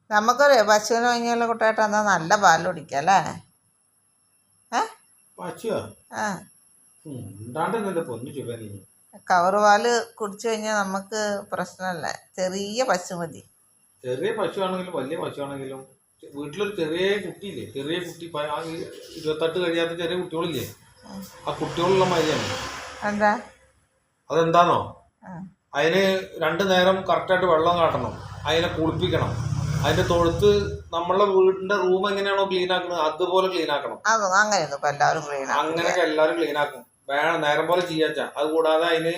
നമുക്കൊരു പശുവിന് കഴിഞ്ഞുള്ള കുട്ടിയായിട്ട് എന്നാൽ നല്ല പാൽ കുടിക്കാം അല്ലേ? പശുവാ ആ ഉണ്ടാണ്ടെന്നെ പൊന്നു ചുവനി. കവറ് പാല് കുടിച്ചു കഴിഞ്ഞാൽ നമുക്ക് പ്രശ്നമല്ല. ചെറിയ പശു മതി. ചെറിയ പശുവാണെങ്കിലും വലിയ പശുവാണെങ്കിലും വീട്ടിലൊരു ചെറിയ കുട്ടിയില്ലേ, ചെറിയ കുട്ടി 28 കഴിയാത്ത ചെറിയ കുട്ടികളില്ലേ, ആ കുട്ടികളുള്ള മാതിരിയാണ്. എന്താ അതെന്താണോ, അതിന് 2 നേരം കറക്റ്റായിട്ട് വെള്ളം കാട്ടണം, അതിനെ കുളിപ്പിക്കണം, അതിന്റെ തൊഴുത്ത് നമ്മളെ വീടിന്റെ റൂം എങ്ങനെയാണോ ക്ലീൻ ആക്കുന്നത് അതുപോലെ ക്ലീൻ ആക്കണം. അങ്ങനെയൊക്കെ എല്ലാവരും ക്ലീൻ ആക്കും. വേണം നേരം പോലെ ചെയ്യാച്ച. അത് കൂടാതെ അതിന്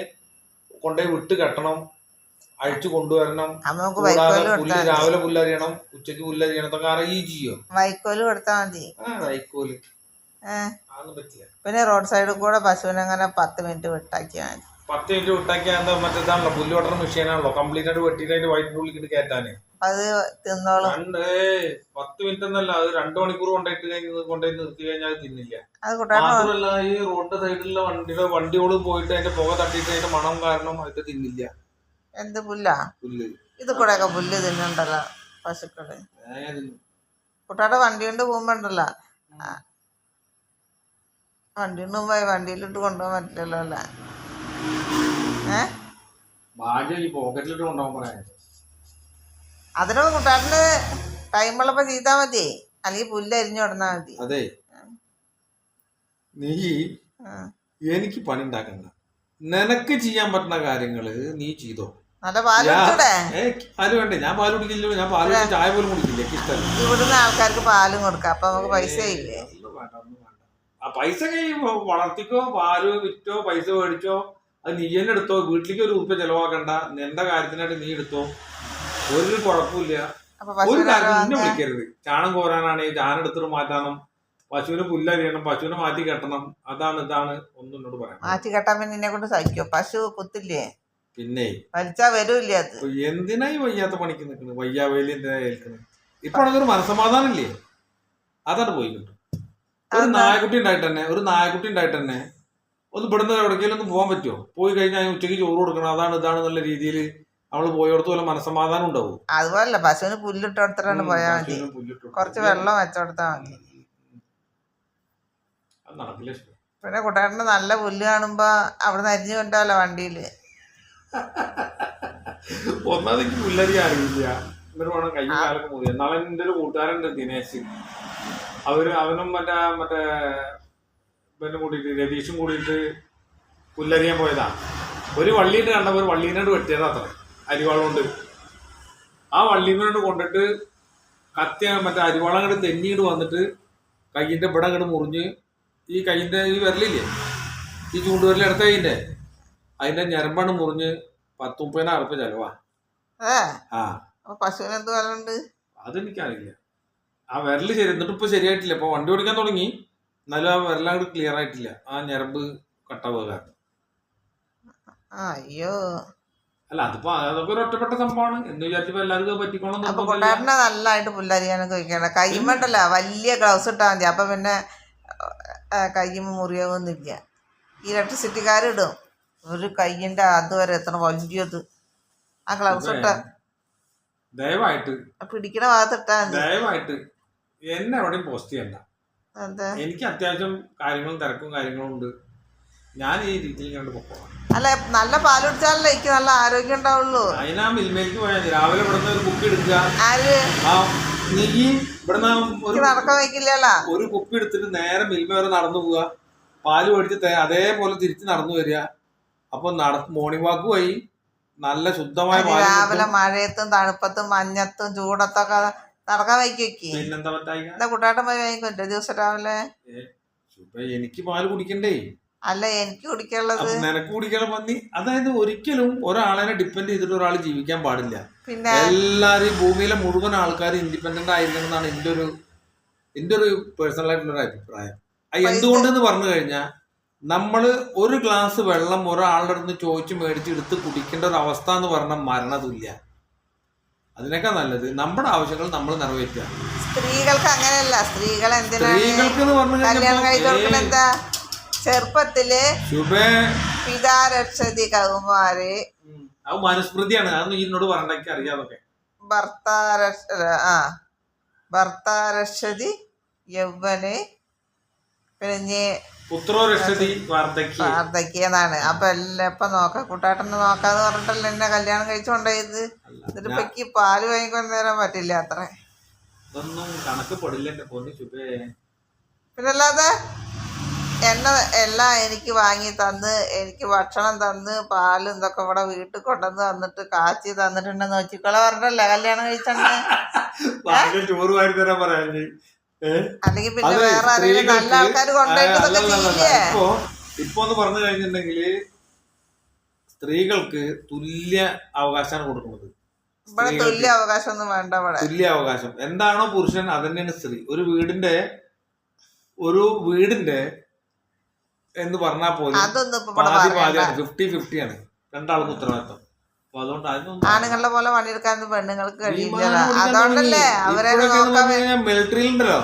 കൊണ്ടുപോയി വിട്ട് കെട്ടണം, അഴിച്ചു കൊണ്ടുവരണം. കൂടാതെ പുല്ല് രാവിലെ പുല്ലരിയണം, ഉച്ചക്ക് പുല്ലരിയണം. ഇതൊക്കെ അറിയി ചെയ്യോ? വൈക്കോല് കൊടുത്താൽ മതി. വൈക്കോല് അതൊന്നും പറ്റില്ല. പിന്നെ റോഡ് സൈഡിൽ കൂടെ പശുവിനെ അങ്ങനെ 10 മിനിറ്റ് വിട്ടാക്കിയാൽ മതി. 10 മിനിറ്റ് വിട്ടാക്കിയാൽ എന്താ മറ്റേതാണല്ലോ, പുല്ല് വെട്ടണ മെഷീനാണല്ലോ, കംപ്ലീറ്റ് ആയിട്ട് വെട്ടിയിട്ട് അതിന്റെ വയറ്റിനുള്ളിൽ ഇട്ട് കയറ്റാന്. അത് തിന്നോളും. 10 മിനിറ്റ് എന്നല്ല, അത് 2 മണിക്കൂർ കൊണ്ടുപോയി നിർത്തി കഴിഞ്ഞാൽ അത് തിന്നില്ല. മാത്രമല്ല ഈ റോഡിന്റെ സൈഡിലുള്ള വണ്ടിയോട് പോയിട്ട് അതിന്റെ പുക തട്ടിയിട്ട് അതിന്റെ മണം കാരണം അത് തിന്നില്ല. എന്ത് പുല്ലാ? പുല്ല്. ഇത് കൂടെ ഒക്കെ പുല്ല് തിന്നണ്ടല്ലോ പശുക്കള്. കുട്ടാടെ വണ്ടി കൊണ്ട് പോകുമ്പോണ്ടല്ലോ, വണ്ടി കൊണ്ട് പോകുമ്പോ വണ്ടിയിലിട്ട് കൊണ്ടുപോകാൻ പറ്റില്ലല്ലോ അല്ലേ? പോക്കറ്റിലിട്ട് കൊണ്ടുപോകാൻ പറയാ. അതിനൊക്കെ കുട്ടാട്ടിന് ടൈമുള്ളപ്പോ ചെയ്താ മതി, അല്ലെങ്കിൽ പുല്ല് അരിഞ്ഞു കൊടുത്താ മതി. അതെ, നീ എനിക്ക് പണി ഉണ്ടാക്കണ്ട, നിനക്ക് ചെയ്യാൻ പറ്റുന്ന കാര്യങ്ങള് നീ ചെയ്തോ. നല്ല പാല് പാല് വേണ്ടേ? ഞാൻ പാല് കുടിക്കില്ലോ, ഞാൻ പാല് ചായ പോലും കുടിക്കില്ല, എനിക്ക് ഇഷ്ടമല്ല. ഇവിടുന്ന് ആൾക്കാർക്ക് പാലും കൊടുക്കാം, അപ്പൊ നമുക്ക് പൈസ ഇല്ലേ? ആ പൈസ വളർത്തിക്കോ, പാല് വിറ്റോ, പൈസ മേടിച്ചോ, അത് നീ തന്നെ എടുത്തോ. വീട്ടിലേക്ക് ഒരു ഉറുപ്പിക ചെലവാക്കണ്ട, നിന്റെ കാര്യത്തിനായിട്ട് നീ എടുത്തോ, ഒരു കുഴപ്പമില്ല. ഒരു കാര്യം എന്നെ വിളിക്കരുത്. ചാണം കോരാനാണെങ്കിൽ ചാണം എടുത്തിട്ട് മാറ്റാനും, പശുവിന് പുല്ലരിയണം, പശുവിനെ മാറ്റി കെട്ടണം, അതാണ് ഇതാണ് ഒന്നും എന്നോട് പറയാം. മാറ്റി കെട്ടാൻ പിന്നെ എന്നെ കൊണ്ട് സഹിക്കോ? പശു കുത്തില്ലേ? പിന്നെ വലിച്ചാ വരൂല്ലേ? അത് എന്തിനായി വയ്യാത്ത പണിക്ക് നിൽക്കുന്നത്? വയ്യാവേലി എന്തിനാ ഏൽക്കുന്നത്? ഇപ്പൊ അതൊരു മനസ്സമാധാനം ഇല്ലേ? അതാണ് പോയി കിട്ടും. ഒരു നായക്കുട്ടി ഉണ്ടായിട്ട് തന്നെ ഒന്ന് ഇവിടുന്ന് എവിടേക്കെങ്കിലും ഒന്ന് പോകാൻ പറ്റുമോ? പോയി കഴിഞ്ഞാൽ ഉച്ചയ്ക്ക് ചോറ് കൊടുക്കണം, അതാണ് ഇതാണ് എന്നുള്ള രീതിയിൽ നമ്മള് പോയോടത്ത് പോലെ മനസ്സമാധാനം ഉണ്ടാവും. അതുപോലല്ല, പശുവിന് പുല്ലിട്ട് കൊടുത്തിട്ടാണ് പോയാൽ മതി, കുറച്ച് വെള്ളം വെച്ചോടുത്താ മതി. അത് നടക്കില്ല. പിന്നെ കുട്ടേട്ടന് നല്ല പുല്ല് കാണുമ്പോ അവിടുന്ന് അരിഞ്ഞു കൊണ്ടാവല്ലോ വണ്ടിയില്. ഒന്നാമത് എനിക്ക് പുല്ലരിയാൻ അറിയില്ല, എന്നിട്ട് വേണം കയ്യും കാലൊക്കെ മുറി. എന്നാലും എൻ്റെ ഒരു കൂട്ടുകാരുണ്ട് ദിനേശ്, അവനും മറ്റേ പിന്നെ കൂടിയിട്ട് രതീഷും കൂടിയിട്ട് പുല്ലരിയാൻ പോയതാ. ഒരു വള്ളിയിട്ട് കണ്ടപ്പോൾ ഒരു വള്ളീനോട് വെട്ടിയതാ അത്ര, അരിവാളം കൊണ്ട്. ആ വള്ളീനോട് കൊണ്ടിട്ട് മറ്റേ അരിവാളം അങ്ങോട്ട് തെന്നിയിട്ട് വന്നിട്ട് കയ്യിൻ്റെ ഇവിടെ അങ്ങോട്ട് മുറിഞ്ഞ് ഈ കയ്യിൻ്റെ ഈ വിരലില്ലേ, ഈ ചൂണ്ടുവിരൽ എടുത്ത കയ്യിൻ്റെ അതിന്റെ ഞരമ്പാണ് മുറിഞ്ഞ് 10-30,000 ഉറുപ്പിക ചെലവാ. പശുവിനെന്ത് വിലയുണ്ട് അതെനിക്കറിയില്ല. ആ വിരല് എന്നിട്ട് ഇപ്പൊ ശരിയായിട്ടില്ല. ഇപ്പൊ വണ്ടി ഓടിക്കാൻ തുടങ്ങി, എന്നാലും ആ വിരലങ്ങോട്ട് ക്ലിയർ ആയിട്ടില്ല, ആ ഞരമ്പ് കട്ടാവുക കാരണം. അയ്യോ, അല്ല അതിപ്പോ അതൊക്കെ ഒരു ഒറ്റപ്പെട്ട സംഭവമാണ് എന്ന് വിചാരിച്ചപ്പോ എല്ലാവർക്കും പറ്റിക്കോളും. നല്ലതായിട്ട് പുല്ലരിയാനൊക്കെ വയ്ക്കണം. കൈമണ്ടല്ല വലിയ ഗ്ലൗസ് ഇട്ടാൽ മതി, അപ്പൊ പിന്നെ കയ്യുമ്പോ മുറിയാവൊന്നുമില്ല. ഈ ഇലക്ട്രിസിറ്റിക്കാരിടും ഒരു കയ്യിന്റെ അതുവരെ എത്ര വലിയത്, ആ ഗ്ലൗസ് ഇട്ട ദയവായിട്ട് പിടിക്കണ ഭാഗത്തിട്ടാ മതി. ദയവായിട്ട് എന്നെ എവിടെയും പോസ്റ്റ് ചെയ്യണ്ട. എനിക്ക് അത്യാവശ്യം തിരക്കും കാര്യങ്ങളും ഉണ്ട്. ഞാൻ ഈ രീതിയിൽ കണ്ട് പോകാം. അല്ല, നല്ല പാല് കുടിച്ചാലല്ലേ എനിക്ക് നല്ല ആരോഗ്യം ഉണ്ടാവുള്ളൂ. അതിനാ മിൽമേലേക്ക് പോയാൽ രാവിലെ ഇവിടുന്ന് ഒരു കുപ്പി എടുക്കുക. നീ ഇവിടുന്ന് നടക്കാൻ വയ്ക്കില്ലല്ലോ. ഒരു കുപ്പി എടുത്തിട്ട് നേരെ മിൽമ വരെ നടന്നു പോവുക, പാല് മേടിച്ച് അതേപോലെ തിരിച്ച് നടന്നു വരിക. അപ്പൊ മോർണിംഗ് വാക്ക് പോയി നല്ല ശുദ്ധമായ രാവിലെ മഴയത്തും തണുപ്പത്തും മഞ്ഞത്തും ചൂടത്തൊക്കെ നടക്കാൻ വയ്ക്കി. പിന്നെന്താ പറ്റാ കുട്ടാട്ടം പോയി വാങ്ങിക്കോ ദിവസം രാവിലെ. എനിക്ക് പാല് കുടിക്കണ്ടേ? അല്ല, എനിക്ക് കുടിക്കാനുള്ളത് നിനക്ക് കുടിക്കാനുള്ള പന്നി. അതായത് ഒരിക്കലും ഒരാളെ ഡിപ്പെൻഡ് ചെയ്തിട്ട് ഒരാൾ ജീവിക്കാൻ പാടില്ല. പിന്നെ എല്ലാരും ഭൂമിയിലെ മുഴുവൻ ആൾക്കാർ ഇൻഡിപെൻഡന്റ് ആയിരിക്കണം എന്നാണ് എന്റെ ഒരു പേഴ്സണൽ ആയിട്ടുള്ള ഒരു അഭിപ്രായം. എന്തുകൊണ്ടെന്ന് പറഞ്ഞു കഴിഞ്ഞാൽ, നമ്മള് ഒരു ഗ്ലാസ് വെള്ളം ഒരാളുടെ അടുത്ത് ചോദിച്ചു മേടിച്ച് എടുത്ത് കുടിക്കേണ്ട ഒരു അവസ്ഥ എന്ന് പറഞ്ഞാൽ മരണതുല്യ. അതിനൊക്കെ നല്ലത് നമ്മുടെ ആവശ്യങ്ങൾ നമ്മൾ നിറവേറ്റുക. സ്ത്രീകൾക്ക് അങ്ങനെയല്ല. സ്ത്രീകൾക്ക് കല്യാണം കഴിച്ചു എന്താ, ചെറുപ്പത്തില് പിതാരക്ഷതി കൗമാര് അത് മനുസ്മൃതിയാണ്. അതൊന്നും എന്നോട് പറഞ്ഞ അറിയാതൊക്കെ ഭർത്താരക്ഷതി യൗവനെ പിന്നെ പുത്രോ രക്ഷതി വാർദ്ധക്യ. വാർദ്ധക്യെന്നാണ്. അപ്പൊ എല്ലാം ഇപ്പൊ കുട്ടാട്ടനെ നോക്കാന്ന് പറഞ്ഞിട്ടല്ലേ എന്നെ കല്യാണം കഴിച്ചുകൊണ്ടായത്. എന്നിട്ട് ഇപ്പൊ എനിക്ക് പാല് വാങ്ങിക്കൊണ്ട് തരാൻ പറ്റില്ല അത്ര. ഇതൊന്നും കണക്ക് പെടില്ല എന്റെ പൊന്നു ശുഭേ. പിന്നല്ലാതെ എന്നെ എല്ലാം എനിക്ക് വാങ്ങി തന്ന്, എനിക്ക് ഭക്ഷണം തന്ന്, പാലും ഇതൊക്കെ ഇവിടെ വീട്ടിൽ കൊണ്ടുവന്ന് തന്നിട്ട് കാച്ചി തന്നിട്ടുണ്ടെന്ന് നോക്കിക്കളെ പറഞ്ഞല്ലേ കല്യാണം കഴിച്ചോണ്ട്. ചോറ് വാരി തരാൻ പറയാ. അല്ലെങ്കിൽ പിന്നെ വേറെ ആരെങ്കിലും നല്ല ആൾക്കാർ കൊണ്ടുപോയിട്ട് ഇതൊക്കെ ചെയ്യില്ലേ? ഇപ്പൊ ഒന്ന് പറഞ്ഞു കഴിഞ്ഞിട്ടുണ്ടെങ്കില് സ്ത്രീകൾക്ക് തുല്യ അവകാശമാണ് കൊടുക്കുന്നത്. ഇവിടെ തുല്യ അവകാശം ഒന്നും വേണ്ട. ഇവിടെ തുല്യ അവകാശം എന്താണോ പുരുഷൻ അത് തന്നെയാണ് സ്ത്രീ. ഒരു വീടിന്റെ എന്ന് പറഞ്ഞാൽ പോലും അതൊന്നും ഇപ്പൊ പാതി പാതിയാണ്, 50-50 ആണ് രണ്ടാൾക്കും ഉത്തരവാദിത്വം. അപ്പൊ അതുകൊണ്ട് ആണുങ്ങളുടെ പോലെ പണിയെടുക്കാൻ പെണ്ണുങ്ങൾക്ക് കഴിയില്ല. അതുകൊണ്ടല്ലേ അവരെ നോക്കാൻ മിലിറ്ററിയിലുണ്ടല്ലോ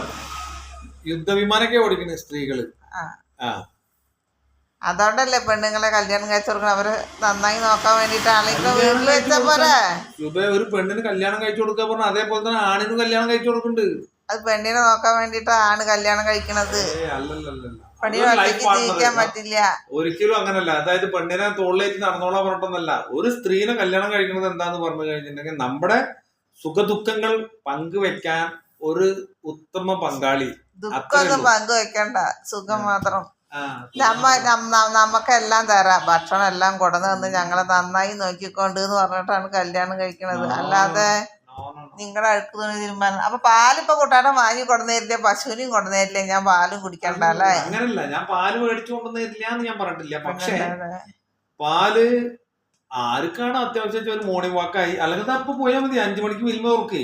യുദ്ധവിമാനൊക്കെ ഓടിക്കുന്നത് സ്ത്രീകള്. അതുകൊണ്ടല്ലേ പെണ്ണുങ്ങളെ കല്യാണം കഴിച്ചു കൊടുക്കണം. അവര് നന്നായി നോക്കാൻ വേണ്ടിട്ട് ആണെങ്കിൽ വീട്ടിൽ വെച്ചാ പോരെ. ഒരു പെണ്ണിന് കല്യാണം കഴിച്ചു കൊടുക്കാൻ പറഞ്ഞ അതേപോലെ തന്നെ ആണിനും കല്യാണം കഴിച്ചു കൊടുക്കുന്നുണ്ട്. അത് പെണ്ണിനെ നോക്കാൻ വേണ്ടിട്ട് ആണ് കല്യാണം കഴിക്കണത്. പെണ്ണിനെ ഒറ്റയ്ക്ക് ജീവിക്കാൻ പറ്റില്ല. ഒരിക്കലും അങ്ങനല്ല. അതായത് പെണ്ണിനെ തോളിലേക്ക് നടന്നോളാൻ പറഞ്ഞിട്ടൊന്നല്ല. ഒരു സ്ത്രീനെ കല്യാണം കഴിക്കുന്നത് എന്താന്ന് പറഞ്ഞു കഴിഞ്ഞിട്ടുണ്ടെങ്കിൽ നമ്മുടെ സുഖദുഃഖങ്ങൾ പങ്കുവെക്കാൻ ഒരു ഉത്തമ പങ്കാളി. ദുഃഖമൊന്നും പങ്കുവെക്കണ്ട, സുഖം മാത്രം. നമുക്കെല്ലാം തരാം, ഭക്ഷണം എല്ലാം കൊണ്ടുവന്ന് തന്ന് ഞങ്ങളെ നന്നായി നോക്കിക്കൊണ്ട് എന്ന് പറഞ്ഞിട്ടാണ് കല്യാണം കഴിക്കണത്. അല്ലാതെ നിങ്ങളുടെ അഴുക്ക് തുണി തീരുമാനം. അപ്പൊ പാലിപ്പൊ കൂട്ടാട്ടം വാങ്ങി കൊണ്ടുവന്നിരില്ലേ? പശുവിനെയും കൊണ്ടുവന്നിരില്ലേ? ഞാൻ പാലും കുടിക്കണ്ട അല്ലേ? അങ്ങനല്ല, ഞാൻ പാല് മേടിച്ചു കൊണ്ടുവന്നിരില്ല എന്ന് ഞാൻ പറഞ്ഞിട്ടില്ല. പക്ഷേ പാല് ആർക്കാണ് അത്യാവശ്യം ഒരു മോർണിംഗ് വാക്കായി, അല്ലെങ്കിൽ അപ്പൊ പോയാൽ മതി. 5 മണിക്ക് മിൽമ തുറക്കേ.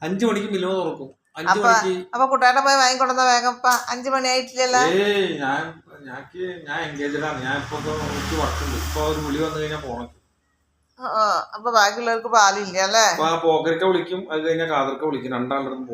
5 മണിക്ക് മിൽമ തുറക്കും. 5 മണിക്ക് അപ്പൊ കുട്ടാട്ടം പോയി വാങ്ങിക്കൊണ്ടുവന്ന വേഗം 5 മണി ആയിട്ടില്ലല്ലോ. ഞാൻ എൻഗേജഡാണ്. ഞാൻ ഇപ്പൊ വർക്കുണ്ട്. ഇപ്പൊ ഒരു വിളി വന്നു കഴിഞ്ഞാൽ പോണം. അപ്പൊ ബാക്കിയുള്ളവർക്ക് പാലില്ല അല്ലേ? പോക്കരക്ക വിളിക്കും, അത് കഴിഞ്ഞാൽ കാതർക്ക വിളിക്കും. രണ്ടാളും പോവാം.